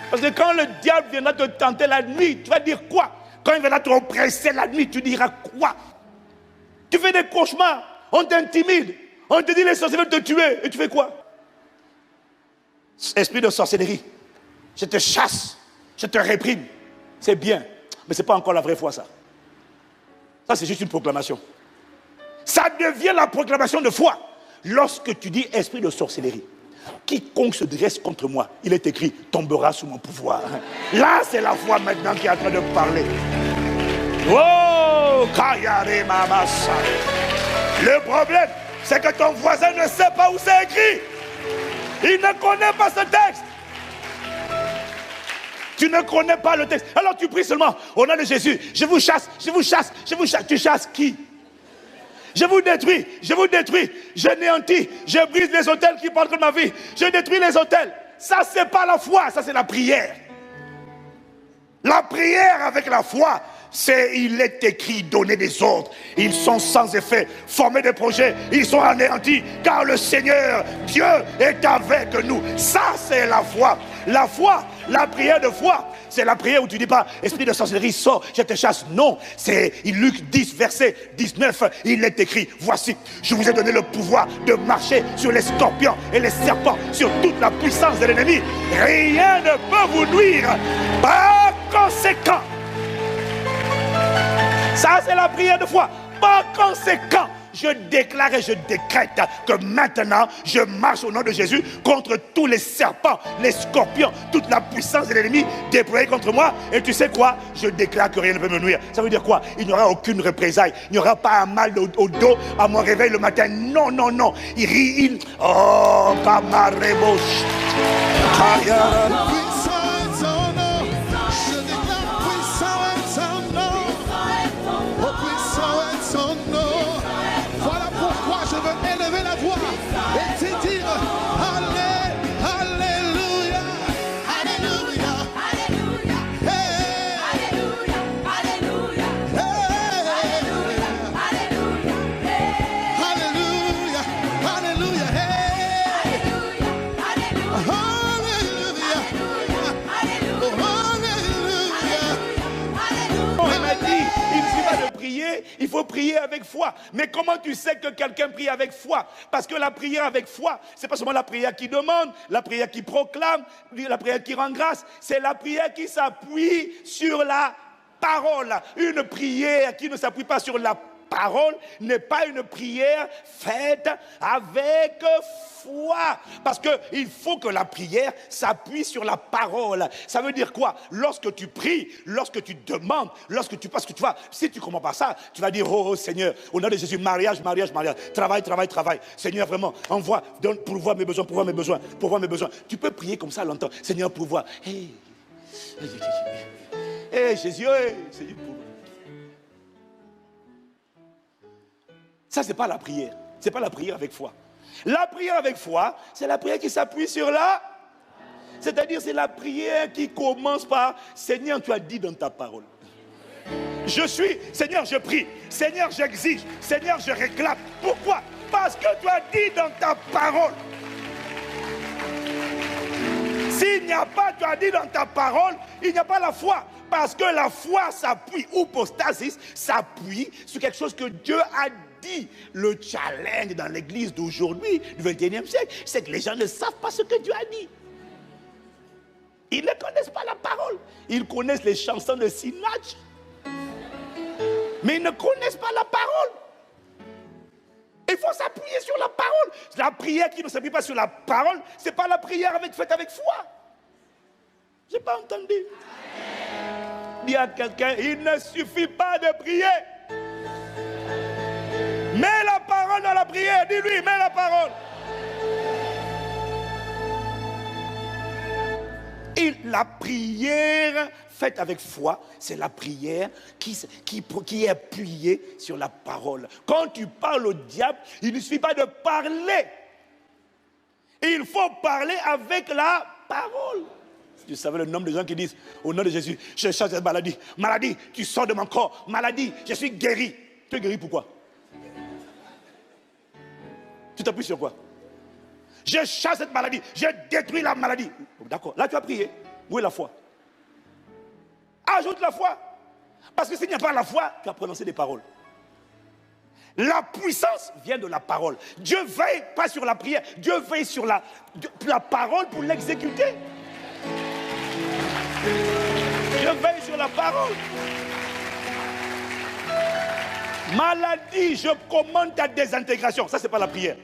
Parce que quand le diable viendra te tenter la nuit, tu vas dire quoi? Quand il viendra te oppresser la nuit, tu diras quoi? Tu fais des cauchemars, on t'intimide, on te dit les sorciers veulent te tuer, et tu fais quoi? Esprit de sorcellerie, je te chasse, je te réprime. C'est bien, mais ce n'est pas encore la vraie foi, ça. Ça, c'est juste une proclamation. Ça devient la proclamation de foi lorsque tu dis esprit de sorcellerie. Quiconque se dresse contre moi, il est écrit, tombera sous mon pouvoir. Là, c'est la foi maintenant qui est en train de parler. Oh, Kayare Mamasa. Le problème, c'est que ton voisin ne sait pas où c'est écrit. Il ne connaît pas ce texte. Tu ne connais pas le texte. Alors tu pries seulement au nom de Jésus. Je vous chasse, je vous chasse, je vous chasse. Tu chasses qui? Je vous détruis, je néantis, je brise les autels qui portent contre ma vie. Je détruis les autels. Ça, c'est pas la foi, ça, c'est la prière. La prière avec la foi, c'est il est écrit, donner des ordres. Ils sont sans effet, former des projets, ils sont anéantis, car le Seigneur, Dieu, est avec nous. Ça, c'est la foi. La foi, la prière de foi, c'est la prière où tu dis pas, esprit de sorcellerie, sors, je te chasse. Non, c'est Luc 10, verset 19, il est écrit, voici, je vous ai donné le pouvoir de marcher sur les scorpions et les serpents, sur toute la puissance de l'ennemi. Rien ne peut vous nuire. Par conséquent, ça c'est la prière de foi. Par conséquent, je déclare et je décrète que maintenant, je marche au nom de Jésus contre tous les serpents, les scorpions, toute la puissance de l'ennemi déployée contre moi. Et tu sais quoi? Je déclare que rien ne peut me nuire. Ça veut dire quoi? Il n'y aura aucune représailles. Il n'y aura pas un mal au dos à mon réveil le matin. Non, non, non. Il rit, oh, Kamarebosh. Il faut prier avec foi. Mais comment tu sais que quelqu'un prie avec foi? Parce que la prière avec foi, c'est pas seulement la prière qui demande, la prière qui proclame, la prière qui rend grâce. C'est la prière qui s'appuie sur la parole. Une prière qui ne s'appuie pas sur la parole n'est pas une prière faite avec foi. Parce qu'il faut que la prière s'appuie sur la parole. Ça veut dire quoi? Lorsque tu pries, lorsque tu demandes, parce que tu vois, si tu ne comprends pas ça, tu vas dire, oh Seigneur, au nom de Jésus, mariage, travail. Seigneur, vraiment, envoie, donne, pourvois mes besoins. Tu peux prier comme ça longtemps. Seigneur, pourvois. Hey, Jésus, Seigneur, pourvois. Ça, ce n'est pas la prière. Ce n'est pas la prière avec foi. La prière avec foi, c'est la prière qui s'appuie sur la... C'est-à-dire, c'est la prière qui commence par « Seigneur, tu as dit dans ta parole. Seigneur, je prie. Seigneur, j'exige. Seigneur, je réclame. » Pourquoi? Parce que tu as dit dans ta parole. S'il n'y a pas, tu as dit dans ta parole, il n'y a pas la foi. Parce que la foi s'appuie, hypostasis, s'appuie sur quelque chose que Dieu a dit. Le challenge dans l'église d'aujourd'hui, du 21e siècle, c'est que les gens ne savent pas ce que Dieu a dit. Ils ne connaissent pas la parole. Ils connaissent les chansons de Sinach. Mais ils ne connaissent pas la parole. Il faut s'appuyer sur la parole. La prière qui ne s'appuie pas sur la parole, ce n'est pas la prière faite avec foi. Je n'ai pas entendu. Dis à quelqu'un, il ne suffit pas de prier. Mets la parole dans la prière. Dis-lui, mets la parole. Et la prière faite avec foi, c'est la prière qui est appuyée sur la parole. Quand tu parles au diable, il ne suffit pas de parler. Il faut parler avec la parole. Tu savais le nombre de gens qui disent, au nom de Jésus, je chasse cette maladie. Maladie, tu sors de mon corps. Maladie, je suis guéri. Tu es guéri pourquoi? Tu t'appuies sur quoi? Je chasse cette maladie. Je détruis la maladie. D'accord, là tu as prié. Où est la foi? Ajoute la foi. Parce que s'il n'y a pas la foi, tu as prononcé des paroles. La puissance vient de la parole. Dieu veille pas sur la prière, Dieu veille sur la parole pour l'exécuter. Dieu veille sur la parole. Maladie, je commande ta désintégration. Ça, c'est pas la prière.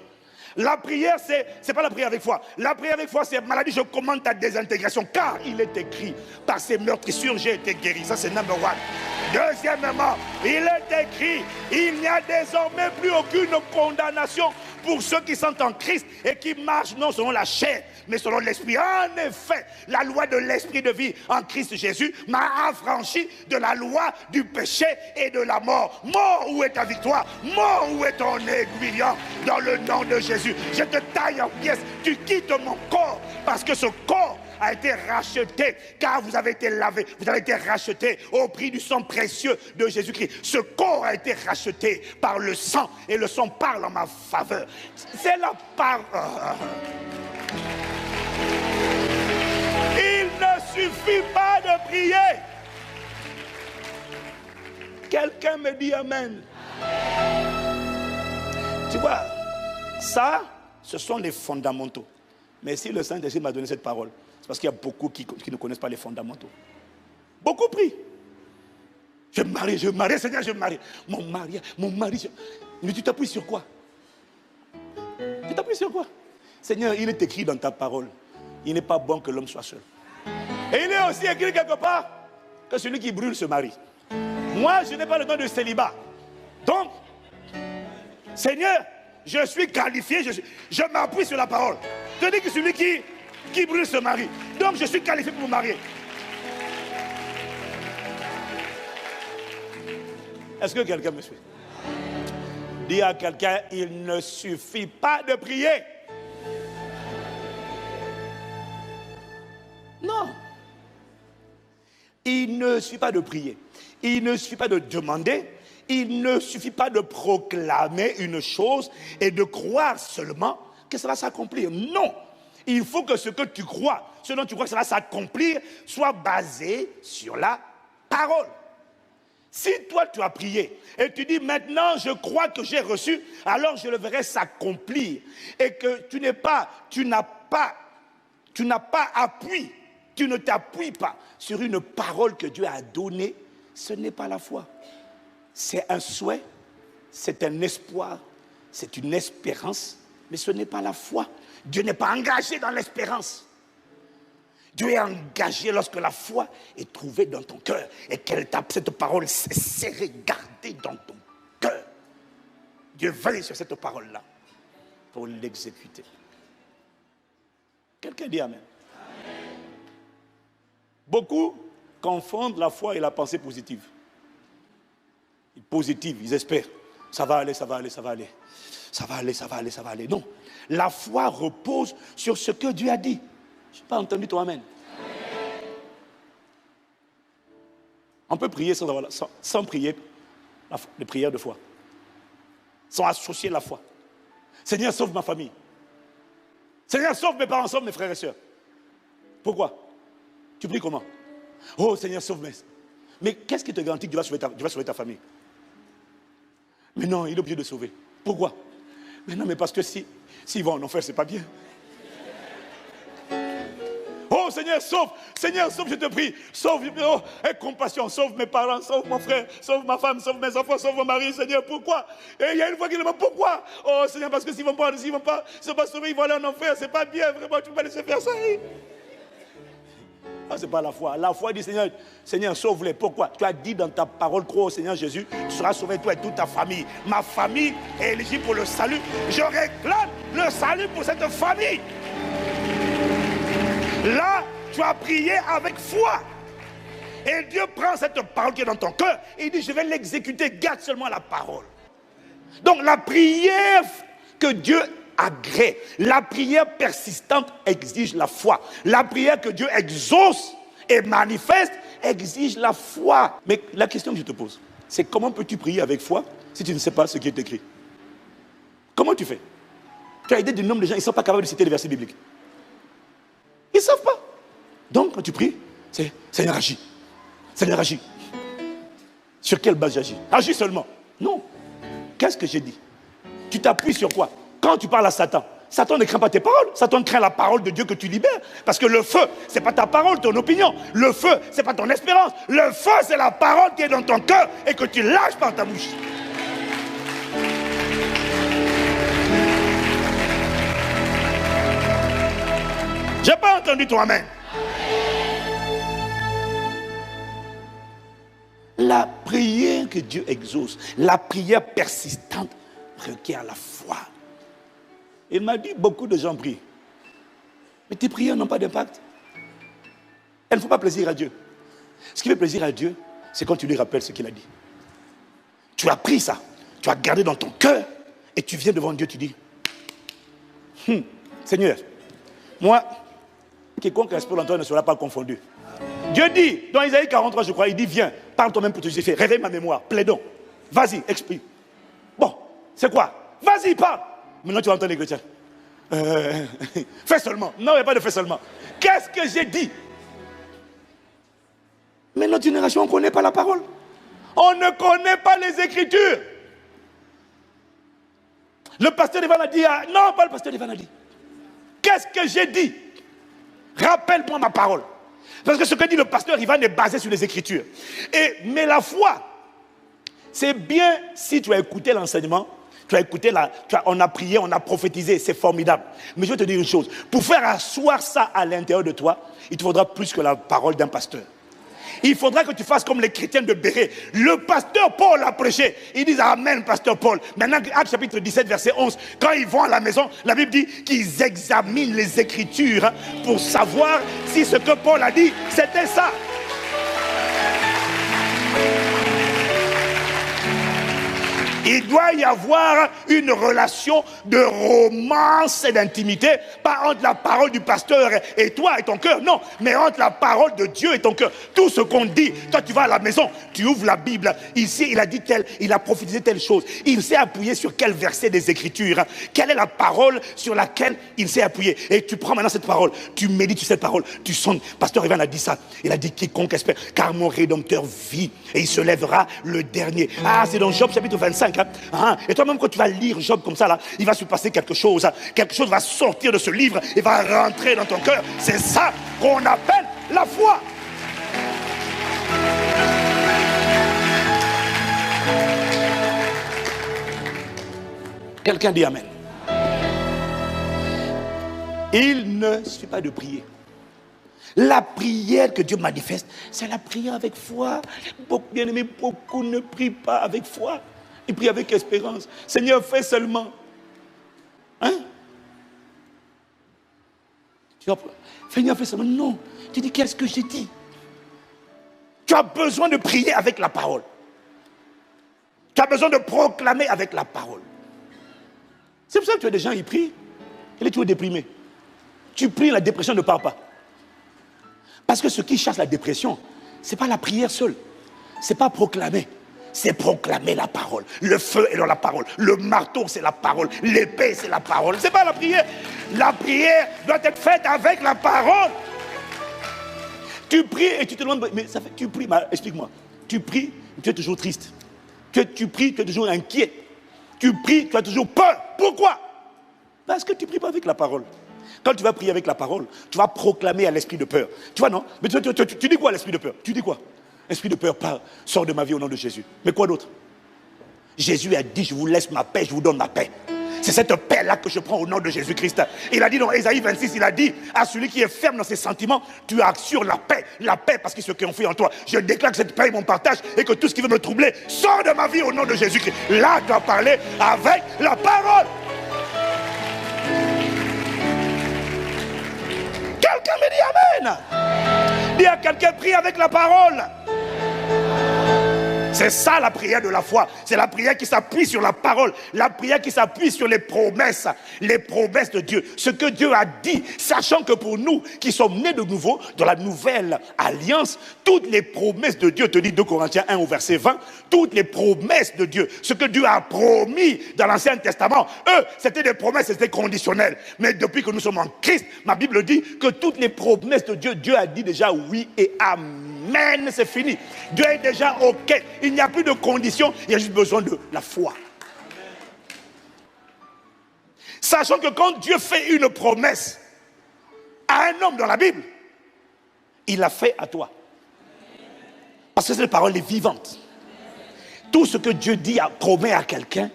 La prière, c'est pas la prière avec foi. La prière avec foi, c'est maladie, je commande ta désintégration. Car il est écrit, par ces meurtrissures, j'ai été guéri. Ça, c'est number one. Deuxièmement, il est écrit, il n'y a désormais plus aucune condamnation pour ceux qui sont en Christ et qui marchent non selon la chair, mais selon l'esprit. En effet, la loi de l'esprit de vie en Christ Jésus m'a affranchi de la loi du péché et de la mort. Mort, où est ta victoire? Mort, où est ton aiguillon? Dans le nom de Jésus, je te taille en pièces. Tu quittes mon corps parce que ce corps a été racheté, car vous avez été lavé, vous avez été racheté au prix du sang précieux de Jésus-Christ. Ce corps a été racheté par le sang, et le sang parle en ma faveur. C'est la parole. Il ne suffit pas de prier. Quelqu'un me dit amen. Tu vois, ça, ce sont les fondamentaux. Mais si le Saint-Esprit m'a donné cette parole, c'est parce qu'il y a beaucoup qui ne connaissent pas les fondamentaux. Beaucoup prient. Je me marie, Seigneur, je me marie. Mon mari. Mais tu t'appuies sur quoi? Tu t'appuies sur quoi? Seigneur, il est écrit dans ta parole, il n'est pas bon que l'homme soit seul. Et il est aussi écrit quelque part que celui qui brûle se marie. Moi, je n'ai pas le don de célibat. Donc, Seigneur, je suis qualifié, je m'appuie sur la parole. Je dis que celui qui brûle se marie. Donc je suis qualifié pour me marier. Est-ce que quelqu'un me suit? Dis à quelqu'un, il ne suffit pas de prier. Non. Il ne suffit pas de prier. Il ne suffit pas de demander. Il ne suffit pas de proclamer une chose et de croire seulement que ça va s'accomplir. Non. Il faut que ce que tu crois, ce dont tu crois que ça va s'accomplir, soit basé sur la parole. Si toi tu as prié et tu dis maintenant je crois que j'ai reçu, alors je le verrai s'accomplir. Et que tu n'as pas appui, tu ne t'appuies pas sur une parole que Dieu a donnée, ce n'est pas la foi. C'est un souhait, c'est un espoir, c'est une espérance, mais ce n'est pas la foi. Dieu n'est pas engagé dans l'espérance. Dieu est engagé lorsque la foi est trouvée dans ton cœur et qu'elle tape cette parole serrée, gardée dans ton cœur. Dieu veille sur cette parole-là pour l'exécuter. Quelqu'un dit amen. Amen. Beaucoup confondent la foi et la pensée positive. Positive, ils espèrent. Ça va aller, ça va aller, ça va aller. Ça va aller, ça va aller, ça va aller. Non. La foi repose sur ce que Dieu a dit. Je n'ai pas entendu ton amen. On peut prier sans prier les prières de foi. Sans associer la foi. Seigneur, sauve ma famille. Seigneur, sauve mes parents, sauve mes frères et sœurs. Pourquoi? Tu pries comment? Oh Seigneur, sauve mes... Mais qu'est-ce qui te garantit que tu vas sauver ta famille? Mais non, il est obligé de sauver. Pourquoi? Mais non, mais parce que s'ils vont en enfer, c'est pas bien. Oh Seigneur, sauve, je te prie. Sauve, oh, aie compassion, sauve mes parents, sauve mon frère, sauve ma femme, sauve mes enfants, sauve mon mari, Seigneur, pourquoi? Et il y a une fois qu'il demande pourquoi? Oh Seigneur, parce que s'ils ne vont pas sauver, ils vont aller en enfer, c'est pas bien, vraiment, tu ne peux pas laisser faire ça. Ah, c'est pas la foi. La foi dit Seigneur, sauve-les. Pourquoi? Tu as dit dans ta parole, crois au Seigneur Jésus, tu seras sauvé toi et toute ta famille. Ma famille est éligible pour le salut. Je réclame le salut pour cette famille. Là, tu as prié avec foi. Et Dieu prend cette parole qui est dans ton cœur et il dit, je vais l'exécuter, garde seulement la parole. Donc la prière que Dieu agrée, la prière persistante exige la foi. La prière que Dieu exauce et manifeste exige la foi. Mais la question que je te pose, c'est comment peux-tu prier avec foi si tu ne sais pas ce qui est écrit? Comment tu fais? Tu as idée du nombre de gens, ils ne sont pas capables de citer les versets bibliques. Ils ne savent pas. Donc, quand tu pries, c'est Seigneur agis. Seigneur agis. Sur quelle base j'agis? Agis seulement. Non. Qu'est-ce que j'ai dit? Tu t'appuies sur quoi? Quand tu parles à Satan, Satan ne craint pas tes paroles. Satan craint la parole de Dieu que tu libères. Parce que le feu, ce n'est pas ta parole, ton opinion. Le feu, ce n'est pas ton espérance. Le feu, c'est la parole qui est dans ton cœur et que tu lâches par ta bouche. J'ai pas entendu ton amen. La prière que Dieu exauce, la prière persistante requiert la foi. Il m'a dit, beaucoup de gens prient. Mais tes prières n'ont pas d'impact. Elles ne font pas plaisir à Dieu. Ce qui fait plaisir à Dieu, c'est quand tu lui rappelles ce qu'il a dit. Tu as pris ça, tu as gardé dans ton cœur, et tu viens devant Dieu, tu dis, Seigneur, moi, quiconque respecte l'entendre ne sera pas confondu. Dieu dit, dans Isaïe 43, je crois, il dit, viens, parle toi-même pour te justifier, réveille ma mémoire, plaidons, vas-y, explique. Bon, c'est quoi? Vas-y, parle. Maintenant, tu vas entendre les chrétiens. Fais seulement. Non, il n'y a pas de fais seulement. Qu'est-ce que j'ai dit? Mais notre génération, on ne connaît pas la parole. On ne connaît pas les Écritures. Le pasteur Ivan a dit, non, pas le pasteur Ivan a dit. Qu'est-ce que j'ai dit? Rappelle-moi ma parole. Parce que ce que dit le pasteur Ivan est basé sur les Écritures. Mais la foi, c'est bien si tu as écouté l'enseignement, tu as écouté, on a prié, on a prophétisé, c'est formidable. Mais je vais te dire une chose, pour faire asseoir ça à l'intérieur de toi, il te faudra plus que la parole d'un pasteur. Il faudra que tu fasses comme les chrétiens de Béret. Le pasteur Paul a prêché. Ils disent Amen, pasteur Paul. Maintenant, Actes chapitre 17, verset 11. Quand ils vont à la maison, la Bible dit qu'ils examinent les Écritures pour savoir si ce que Paul a dit, c'était ça. Il doit y avoir une relation de romance et d'intimité, pas entre la parole du pasteur et toi et ton cœur, non, mais entre la parole de Dieu et ton cœur. Tout ce qu'on dit, toi tu vas à la maison, tu ouvres la Bible, ici il a dit tel, il a prophétisé telle chose, il s'est appuyé sur quel verset des Écritures, quelle est la parole sur laquelle il s'est appuyé, et tu prends maintenant cette parole, tu médites sur cette parole, tu sonnes. Pasteur Ivan a dit ça, il a dit quiconque espère, car mon Rédempteur vit, et il se lèvera le dernier. Ah, c'est dans Job chapitre 25. Et toi-même, quand tu vas lire Job comme ça, là, il va se passer quelque chose. Quelque chose va sortir de ce livre et va rentrer dans ton cœur. C'est ça qu'on appelle la foi. Quelqu'un dit Amen. Il ne suffit pas de prier. La prière que Dieu manifeste, c'est la prière avec foi. Bien aimé, beaucoup ne prient pas avec foi. Ils prient avec espérance. Seigneur, fais seulement. Seigneur, fais seulement. Non. Tu dis, qu'est-ce que j'ai dit? Tu as besoin de prier avec la parole. Tu as besoin de proclamer avec la parole. C'est pour ça que tu as des gens, ils prient. Et là, tu es déprimé. Tu pries, la dépression ne part pas. Parce que ce qui chasse la dépression, ce n'est pas la prière seule. Ce n'est pas proclamer. C'est proclamer la parole. Le feu est dans la parole. Le marteau, c'est la parole. L'épée, c'est la parole. Ce n'est pas la prière. La prière doit être faite avec la parole. Tu pries et tu te demandes, mais ça fait, tu pries, explique-moi. Tu pries, tu es toujours triste. Tu pries, tu es toujours inquiet. Tu pries, tu as toujours peur. Pourquoi? Parce que tu ne pries pas avec la parole. Quand tu vas prier avec la parole, tu vas proclamer à l'esprit de peur. Tu vois, non? Mais tu dis quoi à l'esprit de peur? Tu dis quoi? Esprit de peur, sors de ma vie au nom de Jésus. Mais quoi d'autre? Jésus a dit, je vous laisse ma paix, je vous donne ma paix. C'est cette paix-là que je prends au nom de Jésus-Christ. Il a dit dans Ésaïe 26, il a dit à celui qui est ferme dans ses sentiments, tu assures la paix parce qu'il se confie en toi. Je déclare que cette paix est mon partage et que tout ce qui veut me troubler sort de ma vie au nom de Jésus-Christ. Là, tu as parlé avec la parole. Quelqu'un me dit Amen. Dis à quelqu'un, prie avec la parole. C'est ça la prière de la foi. C'est la prière qui s'appuie sur la parole. La prière qui s'appuie sur les promesses de Dieu. Ce que Dieu a dit, sachant que pour nous qui sommes nés de nouveau, dans la nouvelle alliance, toutes les promesses de Dieu, te dit 2 Corinthiens 1 au verset 20, toutes les promesses de Dieu, ce que Dieu a promis dans l'Ancien Testament, eux, c'était des promesses, c'était conditionnel. Mais depuis que nous sommes en Christ, ma Bible dit que toutes les promesses de Dieu, Dieu a dit déjà oui et amen, c'est fini. Dieu est déjà OK. Il n'y a plus de conditions, il y a juste besoin de la foi. Sachant que quand Dieu fait une promesse à un homme dans la Bible, il l'a fait à toi. Parce que cette parole est vivante. Tout ce que Dieu dit, promet à quelqu'un,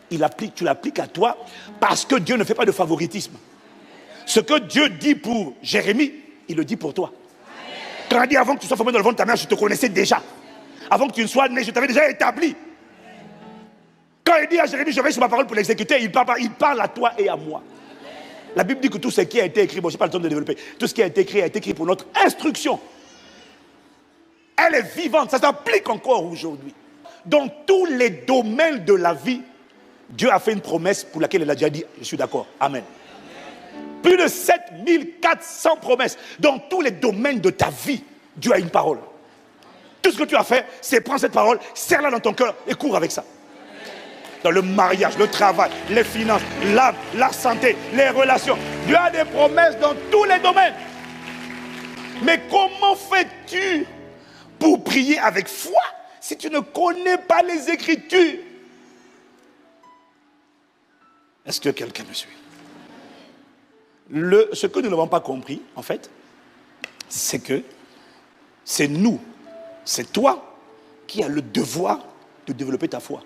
tu l'appliques à toi, parce que Dieu ne fait pas de favoritisme. Ce que Dieu dit pour Jérémie, il le dit pour toi. Quand il dit avant que tu sois formé dans le ventre de ta mère, je te connaissais déjà. Avant que tu ne sois né, je t'avais déjà établi. Quand il dit à Jérémie, je vais sur ma parole pour l'exécuter, il parle à toi et à moi. La Bible dit que tout ce qui a été écrit, bon, je n'ai pas le temps de développer, tout ce qui a été écrit pour notre instruction. Elle est vivante, ça s'applique encore aujourd'hui. Dans tous les domaines de la vie, Dieu a fait une promesse pour laquelle il a déjà dit, je suis d'accord, amen. Plus de 7400 promesses. Dans tous les domaines de ta vie, Dieu a une parole. Tout ce que tu as fait, c'est prendre cette parole, serre-la dans ton cœur et cours avec ça. Dans le mariage, le travail, les finances, l'âme, la santé, les relations. Dieu a des promesses dans tous les domaines. Mais comment fais-tu pour prier avec foi si tu ne connais pas les Écritures? Est-ce que quelqu'un me suit? Ce que nous n'avons pas compris, en fait, c'est que c'est nous, c'est toi qui as le devoir de développer ta foi.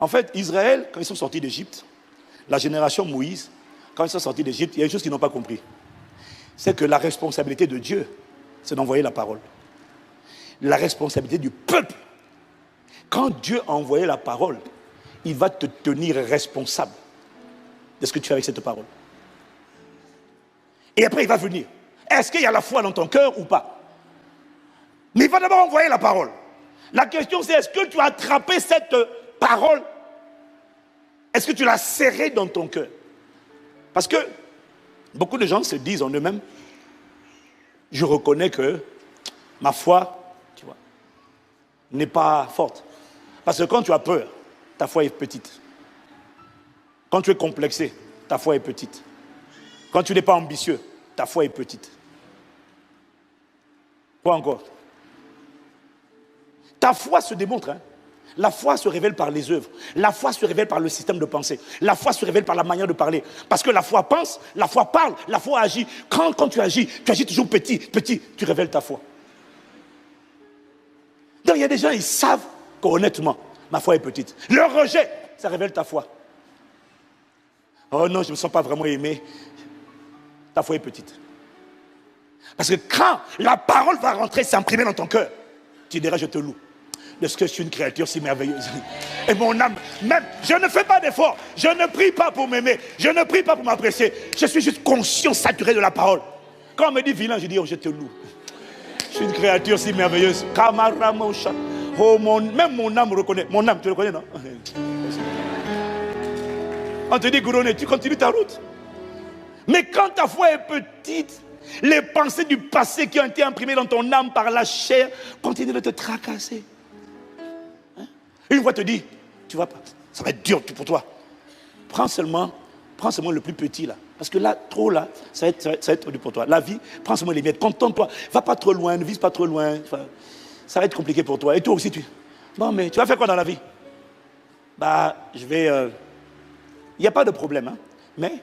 En fait, Israël, quand ils sont sortis d'Égypte, la génération Moïse, quand ils sont sortis d'Égypte, il y a une chose qu'ils n'ont pas compris. C'est que la responsabilité de Dieu, c'est d'envoyer la parole. La responsabilité du peuple, quand Dieu a envoyé la parole, il va te tenir responsable de ce que tu fais avec cette parole. Et après, il va venir. Est-ce qu'il y a la foi dans ton cœur ou pas? Mais il va d'abord envoyer la parole. La question, c'est est-ce que tu as attrapé cette parole? Est-ce que tu l'as serrée dans ton cœur? Parce que beaucoup de gens se disent en eux-mêmes, je reconnais que ma foi, tu vois, n'est pas forte. Parce que quand tu as peur, ta foi est petite. Quand tu es complexé, ta foi est petite. Quand tu n'es pas ambitieux, ta foi est petite. Quoi encore? Ta foi se démontre. La foi se révèle par les œuvres. La foi se révèle par le système de pensée. La foi se révèle par la manière de parler. Parce que la foi pense, la foi parle, la foi agit. Quand tu agis toujours petit, tu révèles ta foi. Donc il y a des gens, ils savent qu'honnêtement, ma foi est petite. Le rejet, ça révèle ta foi. Oh non, je ne me sens pas vraiment aimé. Ta foi est petite. Parce que quand la parole va rentrer, s'imprimer dans ton cœur, tu diras, je te loue. De ce que je suis une créature si merveilleuse. Et mon âme, même, je ne fais pas d'effort. Je ne prie pas pour m'aimer. Je ne prie pas pour m'apprécier. Je suis juste conscient, saturé de la parole. Quand on me dit vilain, je dis, oh, je te loue. Je suis une créature si merveilleuse. Oh, même mon âme reconnaît. Mon âme, tu le connais, non? On te dit, Gouroné, tu continues ta route. Mais quand ta foi est petite, les pensées du passé qui ont été imprimées dans ton âme par la chair continuent de te tracasser. Une voix te dit, tu vas pas, ça va être dur pour toi. Prends seulement le plus petit là. Parce que là, trop là, ça va être dur pour toi. La vie, prends seulement les miettes, contente-toi. Va pas trop loin, ne vise pas trop loin. Ça va être compliqué pour toi. Et toi aussi, bon, mais tu vas faire quoi dans la vie? Je vais... Il n'y a pas de problème, mais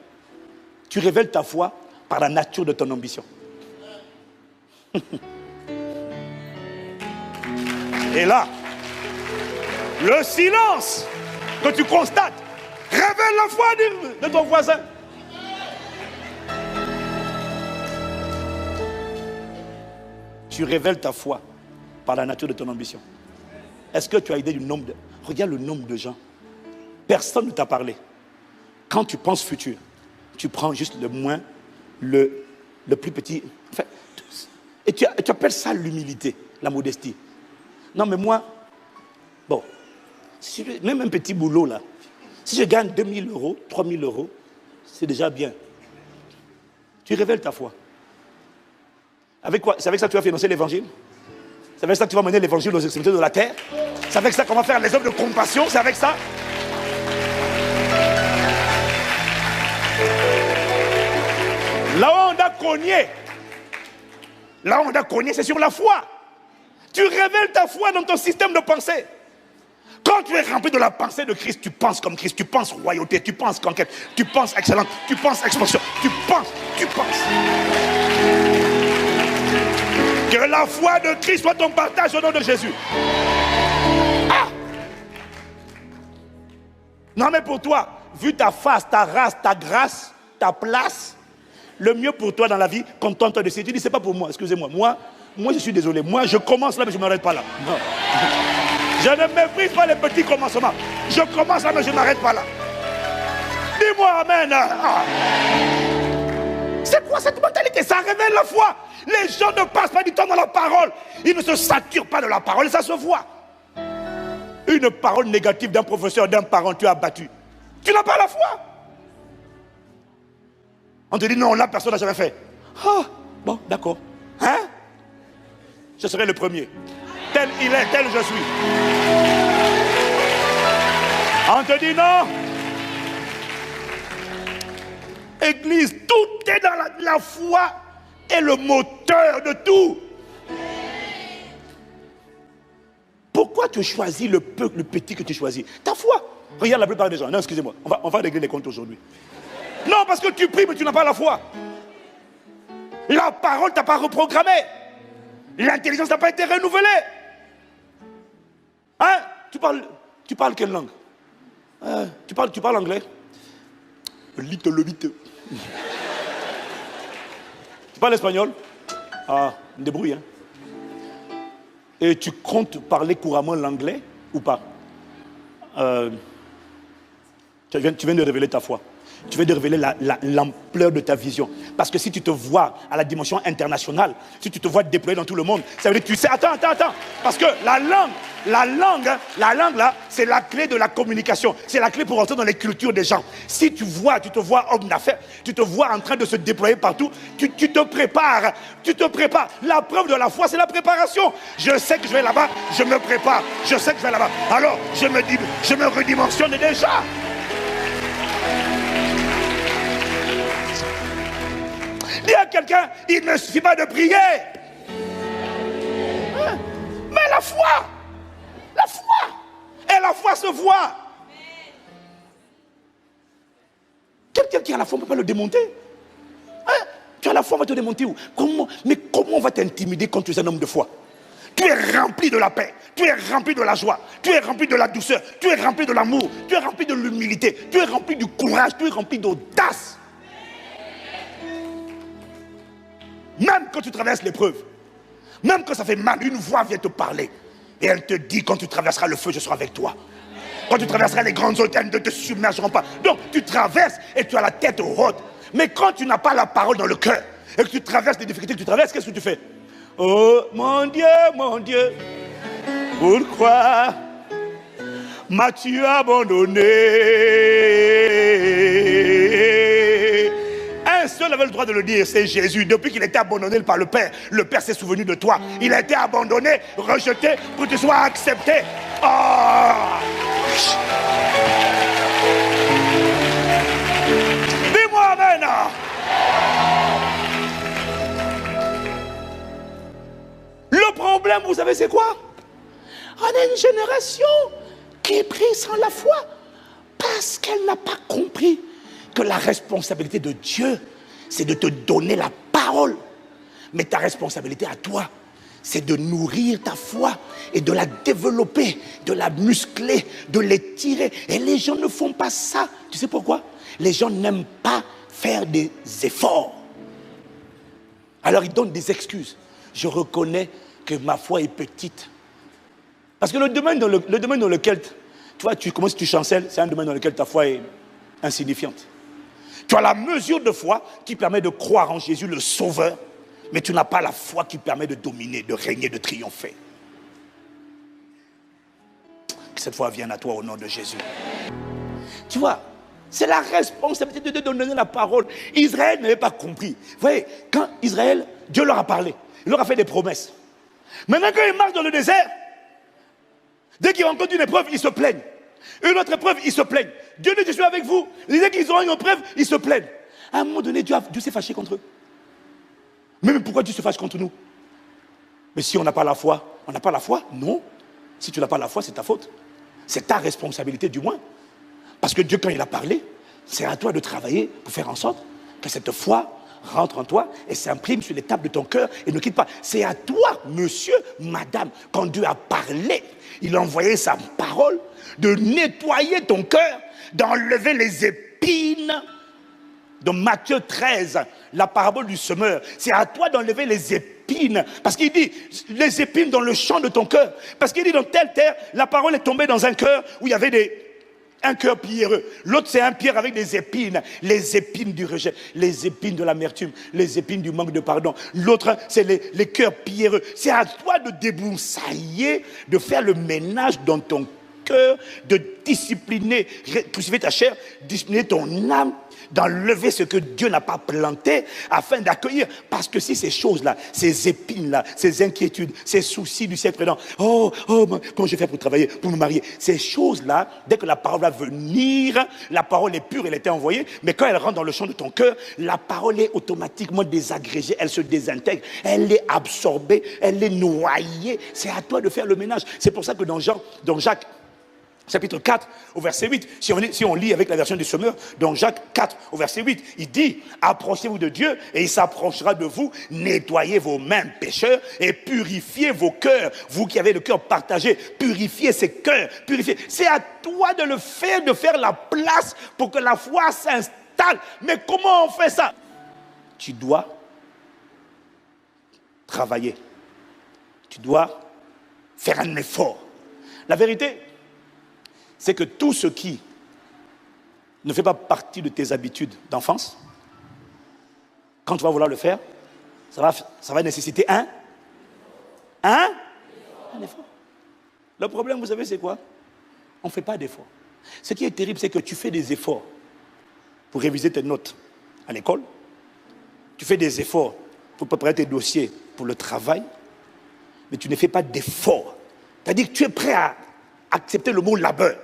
tu révèles ta foi par la nature de ton ambition. Et là, le silence que tu constates révèle la foi de ton voisin. Tu révèles ta foi par la nature de ton ambition. Est-ce que tu as idée du nombre de... Regarde le nombre de gens. Personne ne t'a parlé. Quand tu penses futur, tu prends juste le moins, le plus petit. Enfin, Et tu appelles ça l'humilité, la modestie. Non, mais moi, bon, même un petit boulot là, si je gagne 2000 euros, 3000 euros, c'est déjà bien. Tu révèles ta foi. Avec quoi? C'est avec ça que tu vas financer l'évangile? C'est avec ça que tu vas mener l'évangile aux extrémités de la terre? C'est avec ça qu'on va faire les œuvres de compassion? C'est avec ça? Là où on a cogné, c'est sur la foi. Tu révèles ta foi dans ton système de pensée. Quand tu es rempli de la pensée de Christ, tu penses comme Christ, tu penses royauté, tu penses conquête, tu penses excellence, tu penses expansion, tu penses. Que la foi de Christ soit ton partage au nom de Jésus. Ah! Non mais pour toi, vu ta face, ta race, ta grâce, ta place, le mieux pour toi dans la vie, contente de ça. Tu dis, c'est pas pour moi, excusez-moi. Moi je suis désolé. Moi je commence là mais je ne m'arrête pas là. Non. Je ne méprise pas les petits commencements. Je commence là mais je ne m'arrête pas là. Dis-moi amen. Ah. C'est quoi cette mentalité? Ça révèle la foi. Les gens ne passent pas du temps dans la parole. Ils ne se saturent pas de la parole. Ça se voit. Une parole négative d'un professeur, d'un parent, tu as battu. Tu n'as pas la foi. On te dit non, là personne n'a jamais fait. Ah, bon, d'accord. Hein? Je serai le premier. Tel il est, tel je suis. On te dit non. Église, tout est dans la foi est le moteur de tout. Pourquoi tu choisis le petit que tu choisis? Ta foi. Regarde la plupart des gens. Non, excusez-moi, on va régler les comptes aujourd'hui. Non, parce que tu pries, mais tu n'as pas la foi. La parole t'a pas reprogrammé. L'intelligence n'a pas été renouvelée. Hein? Tu parles quelle langue? Tu parles anglais? Little bit. Tu parles espagnol? Ah, débrouille, hein. Et tu comptes parler couramment l'anglais ou pas? Tu viens de révéler ta foi. Tu viens de révéler l'ampleur de ta vision. Parce que si tu te vois à la dimension internationale, si tu te vois déployé dans tout le monde, ça veut dire que tu sais, attends. Parce que la langue là, c'est la clé de la communication. C'est la clé pour entrer dans les cultures des gens. Si tu te vois homme d'affaires, tu te vois en train de se déployer partout, tu te prépares. La preuve de la foi, c'est la préparation. Je sais que je vais là-bas, je me prépare. Je sais que je vais là-bas. Alors, je me redimensionne déjà. Dis à quelqu'un, il ne suffit pas de prier. Mais la foi. Et la foi se voit. Quelqu'un qui a la foi, on ne peut pas le démonter. Hein? Tu as la foi, on va te démonter où? Comment on va t'intimider quand tu es un homme de foi? Tu es rempli de la paix, tu es rempli de la joie, tu es rempli de la douceur, tu es rempli de l'amour, tu es rempli de l'humilité, tu es rempli du courage, tu es rempli d'audace. Même quand tu traverses l'épreuve, même quand ça fait mal, une voix vient te parler. Et elle te dit, quand tu traverseras le feu, je serai avec toi. Quand tu traverseras les grandes eaux, elles ne te submergeront pas. Donc tu traverses et tu as la tête haute. Mais quand tu n'as pas la parole dans le cœur, et que tu traverses les difficultés que tu traverses, qu'est-ce que tu fais? Oh mon Dieu, pourquoi m'as-tu abandonné? Un seul avait le droit de le dire, c'est Jésus. Depuis qu'il était abandonné par le Père s'est souvenu de toi. Il a été abandonné, rejeté, pour que tu sois accepté. Oh! Dis-moi amen. Le problème, vous savez, c'est quoi? On a une génération qui prie sans la foi parce qu'elle n'a pas compris que la responsabilité de Dieu, c'est de te donner la parole. Mais ta responsabilité à toi, c'est de nourrir ta foi et de la développer, de la muscler, de l'étirer. Et les gens ne font pas ça. Tu sais pourquoi? Les gens n'aiment pas faire des efforts. Alors ils donnent des excuses. Je reconnais que ma foi est petite. Parce que le domaine dans lequel tu commences, tu chancelles, c'est un domaine dans lequel ta foi est insignifiante. Tu as la mesure de foi qui permet de croire en Jésus le Sauveur, Mais tu n'as pas la foi qui permet de dominer, de régner, de triompher. Que cette foi vienne à toi au nom de Jésus. Tu vois, c'est la responsabilité de donner la parole. Israël n'avait pas compris. Vous voyez, quand Israël, Dieu leur a parlé, il leur a fait des promesses. Maintenant, quand ils marchent dans le désert, dès qu'ils rencontrent une épreuve, ils se plaignent. Une autre épreuve, ils se plaignent. Dieu dit, je suis avec vous. Dès qu'ils auront une épreuve, ils se plaignent. À un moment donné, Dieu s'est fâché contre eux. Mais pourquoi Dieu se fâche contre nous? Mais si on n'a pas la foi, on n'a pas la foi? Non. Si tu n'as pas la foi, c'est ta faute. C'est ta responsabilité du moins. Parce que Dieu, quand il a parlé, c'est à toi de travailler pour faire en sorte que cette foi rentre en toi et s'imprime sur les tables de ton cœur et ne quitte pas. C'est à toi, monsieur, madame, quand Dieu a parlé, il a envoyé sa parole, de nettoyer ton cœur, d'enlever les épines. Dans Matthieu 13, la parabole du semeur, c'est à toi d'enlever les épines. Parce qu'il dit, les épines dans le champ de ton cœur. Parce qu'il dit, dans telle terre, la parole est tombée dans un cœur où il y avait un cœur pierreux. L'autre, c'est un pierre avec des épines. Les épines du rejet, les épines de l'amertume, les épines du manque de pardon. L'autre, c'est les cœurs pierreux. C'est à toi de débroussailler, de faire le ménage dans ton cœur, de discipliner, crucifier ta chair, discipliner ton âme, d'enlever ce que Dieu n'a pas planté afin d'accueillir. Parce que si ces choses-là, ces épines-là, ces inquiétudes, ces soucis du siècle présent, comment je fais pour travailler, pour me marier, ces choses-là, dès que la parole va venir, la parole est pure, elle était envoyée, mais quand elle rentre dans le champ de ton cœur, la parole est automatiquement désagrégée, elle se désintègre, elle est absorbée, elle est noyée. C'est à toi de faire le ménage. C'est pour ça que dans Jacques, chapitre 4, au verset 8, si on lit avec la version du semeur, dans Jacques 4, au verset 8, il dit, approchez-vous de Dieu et il s'approchera de vous, nettoyez vos mains pécheurs et purifiez vos cœurs. Vous qui avez le cœur partagé, purifiez ces cœurs, purifiez. C'est à toi de le faire, de faire la place pour que la foi s'installe. Mais comment on fait ça? Tu dois travailler. Tu dois faire un effort. La vérité, c'est que tout ce qui ne fait pas partie de tes habitudes d'enfance, quand tu vas vouloir le faire, ça va nécessiter un effort. Le problème, vous savez, c'est quoi? On ne fait pas d'efforts. Ce qui est terrible, c'est que tu fais des efforts pour réviser tes notes à l'école, tu fais des efforts pour préparer tes dossiers pour le travail, mais tu ne fais pas d'efforts. C'est-à-dire que tu es prêt à accepter le mot labeur,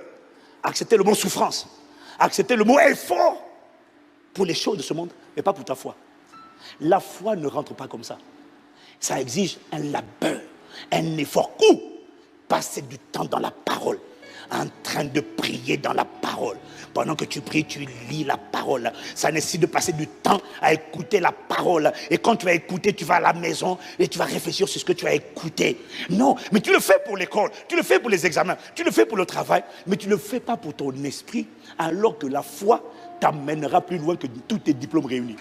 accepter le mot souffrance, accepter le mot effort pour les choses de ce monde, mais pas pour ta foi. La foi ne rentre pas comme ça. Ça exige un labeur, un effort. Ou passer du temps dans la parole, en train de prier dans la parole. Pendant que tu pries, tu lis la parole. Ça nécessite de passer du temps à écouter la parole. Et quand tu vas écouter, tu vas à la maison et tu vas réfléchir sur ce que tu as écouté. Non, mais tu le fais pour l'école, tu le fais pour les examens, tu le fais pour le travail, mais tu ne le fais pas pour ton esprit, alors que la foi t'amènera plus loin que tous tes diplômes réunis.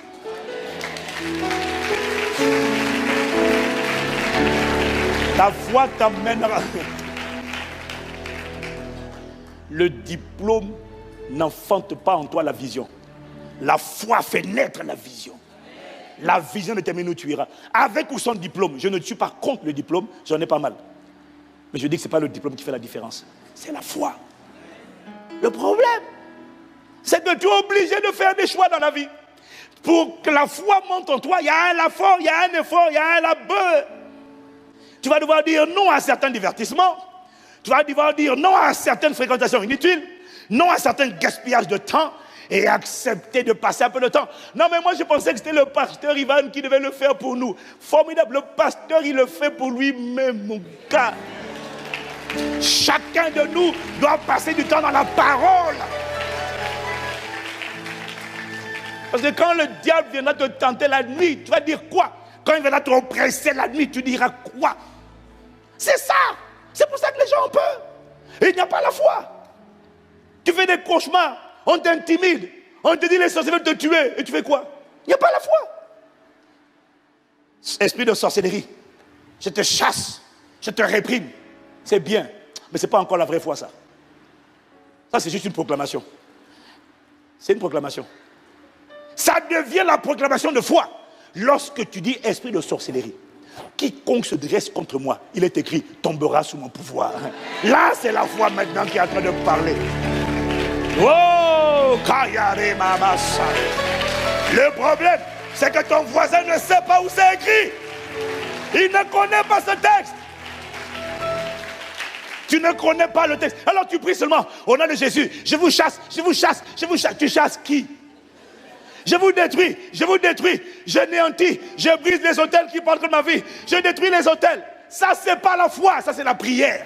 La foi t'amènera. Le diplôme n'enfante pas en toi la vision. La foi fait naître la vision. La vision détermine où tu iras. Avec ou sans diplôme, je ne suis pas contre le diplôme, j'en ai pas mal. Mais je dis que ce n'est pas le diplôme qui fait la différence. C'est la foi. Le problème, c'est que tu es obligé de faire des choix dans la vie. Pour que la foi monte en toi, il y a un effort, il y a un effort, il y a un labeur. Tu vas devoir dire non à certains divertissements. Tu vas devoir dire non à certaines fréquentations inutiles, non à certains gaspillages de temps et accepter de passer un peu de temps. Non, mais moi je pensais que c'était le pasteur Ivan qui devait le faire pour nous. Formidable, le pasteur il le fait pour lui-même, mon gars. Chacun de nous doit passer du temps dans la parole. Parce que quand le diable viendra te tenter la nuit, tu vas dire quoi? Quand il viendra te oppresser la nuit, tu diras quoi? C'est ça. C'est pour ça que les gens ont peur. Et il n'y a pas la foi. Tu fais des cauchemars, on t'intimide, on te dit les sorciers veulent te tuer, et tu fais quoi? Il n'y a pas la foi. Esprit de sorcellerie, je te chasse, je te réprime. C'est bien, mais ce n'est pas encore la vraie foi, ça. Ça, c'est juste une proclamation. C'est une proclamation. Ça devient la proclamation de foi Lorsque tu dis esprit de sorcellerie, quiconque se dresse contre moi, il est écrit, tombera sous mon pouvoir. Là, c'est la foi maintenant qui est en train de parler. Oh, Kayare Mamasa. Le problème, c'est que ton voisin ne sait pas où c'est écrit. Il ne connaît pas ce texte. Tu ne connais pas le texte. Alors tu pries seulement au nom de Jésus. Je vous chasse, je vous chasse, je vous chasse. Tu chasses qui? Je vous détruis, je néantis, je brise les autels qui portent ma vie. Je détruis les autels. Ça, c'est pas la foi, ça, c'est la prière.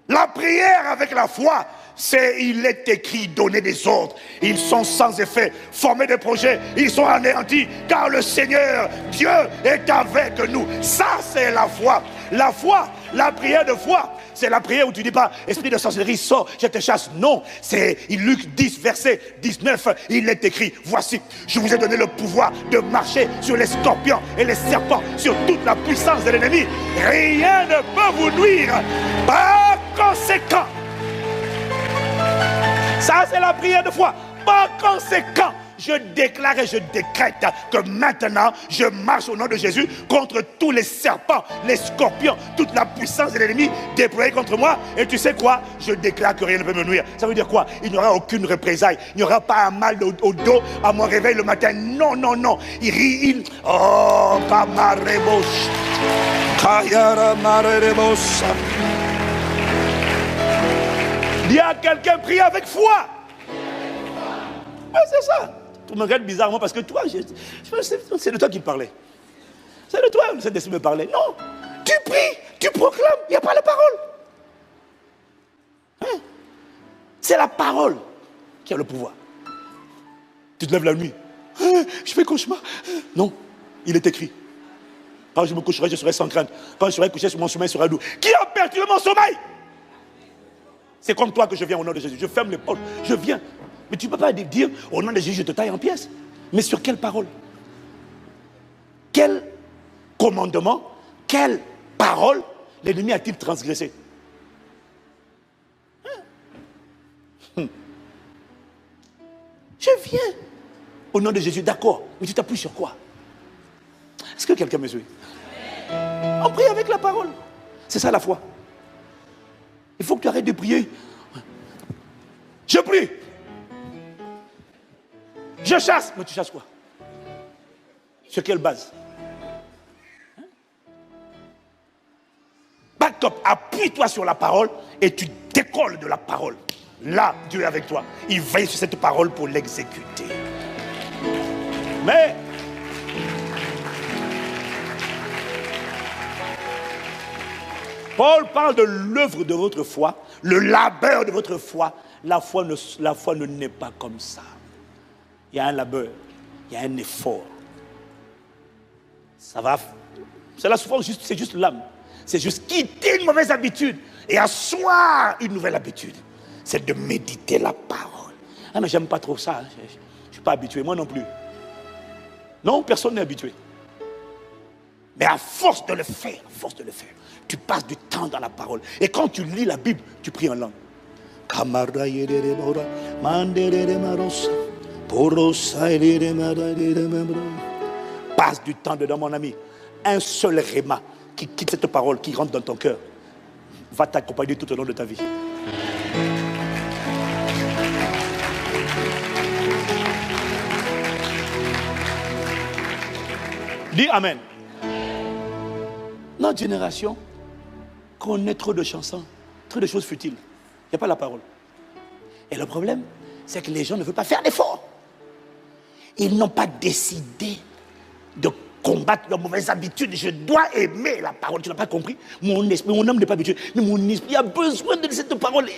La prière avec la foi, c'est, il est écrit, donner des ordres. Ils sont sans effet, former des projets, ils sont anéantis, car le Seigneur, Dieu, est avec nous. Ça, c'est la foi. La foi, la prière de foi, c'est la prière où tu dis pas, esprit de sorcellerie, sors, je te chasse. Non, c'est Luc 10, verset 19, il est écrit, voici, je vous ai donné le pouvoir de marcher sur les scorpions et les serpents, sur toute la puissance de l'ennemi. Rien ne peut vous nuire. Par conséquent, ça c'est la prière de foi. Par conséquent, je déclare et je décrète que maintenant, je marche au nom de Jésus contre tous les serpents, les scorpions, toute la puissance de l'ennemi déployée contre moi. Et tu sais quoi? Je déclare que rien ne peut me nuire. Ça veut dire quoi? Il n'y aura aucune représailles. Il n'y aura pas un mal au dos à mon réveil le matin. Non, non, non. Oh, Kamarebos. Kayara Marebos. Dis à quelqu'un, prie avec foi. Ouais, c'est ça. Tu me regardes bizarrement parce que toi, c'est de toi qui parlais. C'est de toi que cet esprit me parlait. Non, tu pries, tu proclames, il n'y a pas la parole. Hein? C'est la parole qui a le pouvoir. Tu te lèves la nuit. Je fais cauchemar. Non, il est écrit. Quand je me coucherai, je serai sans crainte. Quand je serai couché sur mon sommeil, sera doux. Qui a perturbé mon sommeil? C'est comme toi que je viens au nom de Jésus. Je ferme les portes, je viens. Mais tu ne peux pas dire, au nom de Jésus, je te taille en pièces. Mais sur quelle parole? Quel commandement, quelle parole l'ennemi a-t-il transgressé? Je viens au nom de Jésus, d'accord. Mais tu t'appuies sur quoi? Est-ce que quelqu'un me suit? On prie avec la parole. C'est ça la foi. Il faut que tu arrêtes de prier. Je prie. Je chasse. Mais tu chasses quoi? Sur quelle base? Back up, appuie-toi sur la parole et tu décolles de la parole. Là, Dieu est avec toi. Il veille sur cette parole pour l'exécuter. Mais Paul parle de l'œuvre de votre foi, le labeur de votre foi. La foi ne naît pas comme ça. Il y a un labeur, il y a un effort. Ça va. C'est la souffrance, c'est juste l'âme. C'est juste quitter une mauvaise habitude et asseoir une nouvelle habitude. C'est de méditer la parole. Ah mais j'aime pas trop ça. Je ne suis pas habitué, moi non plus. Non, personne n'est habitué. Mais à force de le faire, tu passes du temps dans la parole. Et quand tu lis la Bible, tu pries en langue. Passe du temps dedans, mon ami. Un seul réma qui quitte cette parole, qui rentre dans ton cœur, va t'accompagner tout au long de ta vie. Dis Amen. Notre génération connaît trop de chansons, trop de choses futiles. Il n'y a pas la parole. Et le problème, c'est que les gens ne veulent pas faire d'efforts. Ils n'ont pas décidé de combattre leurs mauvaises habitudes. Je dois aimer la parole. Tu n'as pas compris? Mon âme n'est pas habituée. Mais mon esprit a besoin de cette parole.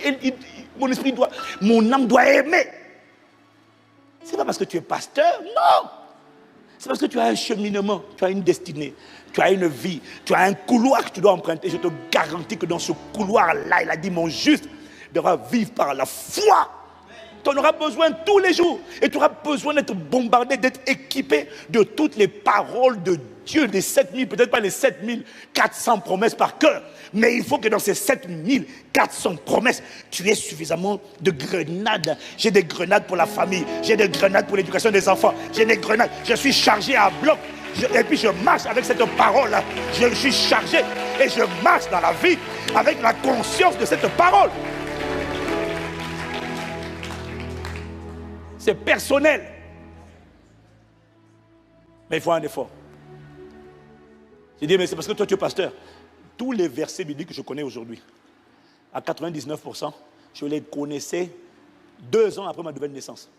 Mon âme doit aimer. Ce n'est pas parce que tu es pasteur, non. C'est parce que tu as un cheminement, tu as une destinée, tu as une vie, tu as un couloir que tu dois emprunter. Je te garantis que dans ce couloir-là, il a dit, mon juste devra vivre par la foi. tu en auras besoin tous les jours. Et tu auras besoin d'être bombardé, d'être équipé de toutes les paroles de Dieu, des 7000, peut-être pas les 7400 promesses par cœur. Mais il faut que dans ces 7400 promesses, tu aies suffisamment de grenades. J'ai des grenades pour la famille, j'ai des grenades pour l'éducation des enfants, j'ai des grenades. Je suis chargé à bloc. Et puis je marche avec cette parole-là. Je suis chargé et je marche dans la vie avec la conscience de cette parole. C'est personnel. Mais il faut un effort. J'ai dit, mais c'est parce que toi tu es pasteur. Tous les versets bibliques que je connais aujourd'hui, à 99%, je les connaissais 2 ans après ma nouvelle naissance.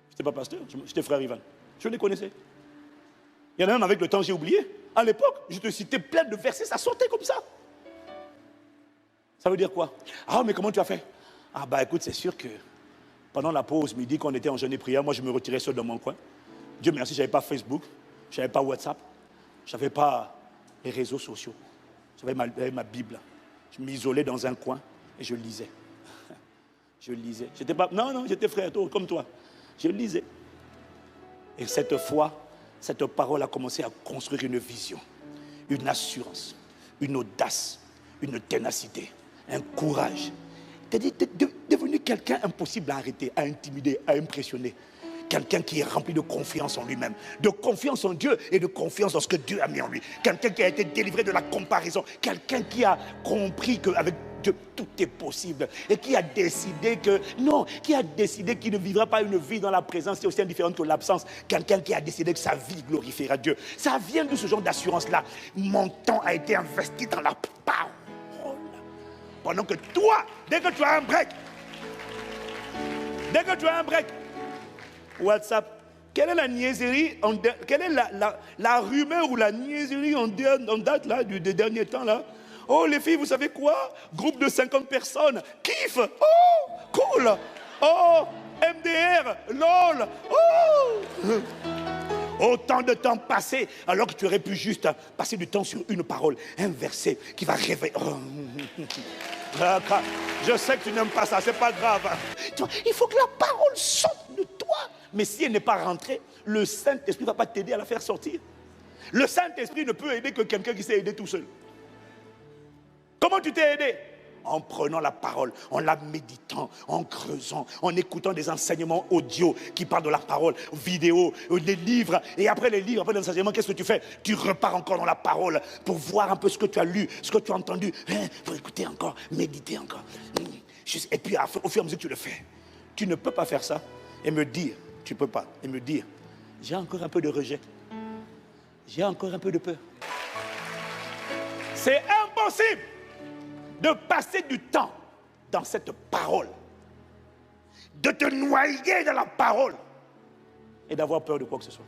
Je n'étais pas pasteur, j'étais frère Ivan. Je les connaissais. Il y en a même avec le temps, j'ai oublié. À l'époque, je te citais plein de versets, ça sortait comme ça. Ça veut dire quoi? Ah, mais comment tu as fait? Ah, bah écoute, c'est sûr que pendant la pause midi, quand on était en jeûne et prière, moi je me retirais seul dans mon coin. Dieu merci, je n'avais pas Facebook, je n'avais pas WhatsApp, je n'avais pas les réseaux sociaux. J'avais ma Bible. Je m'isolais dans un coin et je lisais. Je lisais. J'étais pas, non, j'étais frère, comme toi. Je lisais. Et cette fois, cette parole a commencé à construire une vision, une assurance, une audace, une ténacité, un courage. Tu es devenu quelqu'un impossible à arrêter, à intimider, à impressionner. Quelqu'un qui est rempli de confiance en lui-même, de confiance en Dieu et de confiance dans ce que Dieu a mis en lui. Quelqu'un qui a été délivré de la comparaison. Quelqu'un qui a compris qu'avec Dieu, tout est possible. Et qui a décidé qu'il ne vivra pas une vie dans la présence qui est aussi indifférente que l'absence. Quelqu'un qui a décidé que sa vie glorifiera Dieu. Ça vient de ce genre d'assurance-là. Mon temps a été investi dans la parole. Pendant que toi, dès que tu as un break, WhatsApp, quelle est la niaiserie, quelle est la rumeur ou la niaiserie en date là, des derniers temps là? Oh les filles, vous savez quoi? Groupe de 50 personnes, kiff, oh, cool, oh, MDR, lol, oh. Autant de temps passé, alors que tu aurais pu juste passer du temps sur une parole, un verset qui va réveiller. Oh. Je sais que tu n'aimes pas ça, c'est pas grave. Il faut que la parole sorte de toi. Mais si elle n'est pas rentrée, le Saint-Esprit ne va pas t'aider à la faire sortir. Le Saint-Esprit ne peut aider que quelqu'un qui s'est aidé tout seul. Comment tu t'es aidé? En prenant la parole, en la méditant, en creusant, en écoutant des enseignements audio qui parlent de la parole, vidéo, des livres. Et après les livres, après les enseignements, qu'est-ce que tu fais? Tu repars encore dans la parole pour voir un peu ce que tu as lu, ce que tu as entendu. Pour écouter encore, méditer encore. Et puis au fur et à mesure que tu le fais, tu ne peux pas faire ça et me dire, tu ne peux pas, et me dire, j'ai encore un peu de rejet. J'ai encore un peu de peur. C'est impossible de passer du temps dans cette parole, de te noyer dans la parole et d'avoir peur de quoi que ce soit.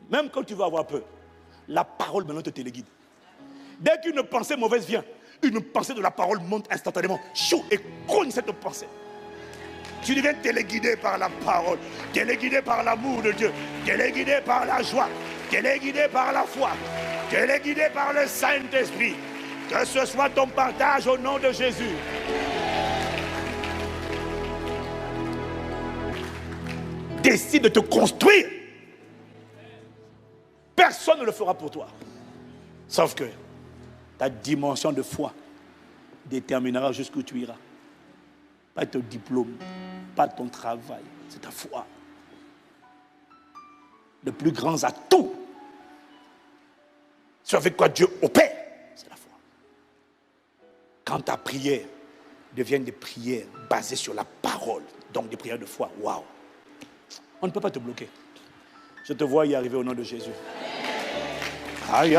Même quand tu vas avoir peur, la parole maintenant te téléguide. Dès qu'une pensée mauvaise vient, une pensée de la parole monte instantanément, chaud, et cogne cette pensée. Tu deviens téléguidé par la parole, téléguidé par l'amour de Dieu, téléguidé par la joie, téléguidé par la foi, téléguidé par le Saint-Esprit. Que ce soit ton partage au nom de Jésus. Décide de te construire. Personne ne le fera pour toi. Sauf que ta dimension de foi déterminera jusqu'où tu iras. Pas ton diplôme, pas ton travail, c'est ta foi. Le plus grand atout, c'est avec quoi Dieu opère, c'est la foi. Quand ta prière devient des prières basées sur la parole, donc des prières de foi, waouh, on ne peut pas te bloquer. Je te vois y arriver au nom de Jésus. Aïe,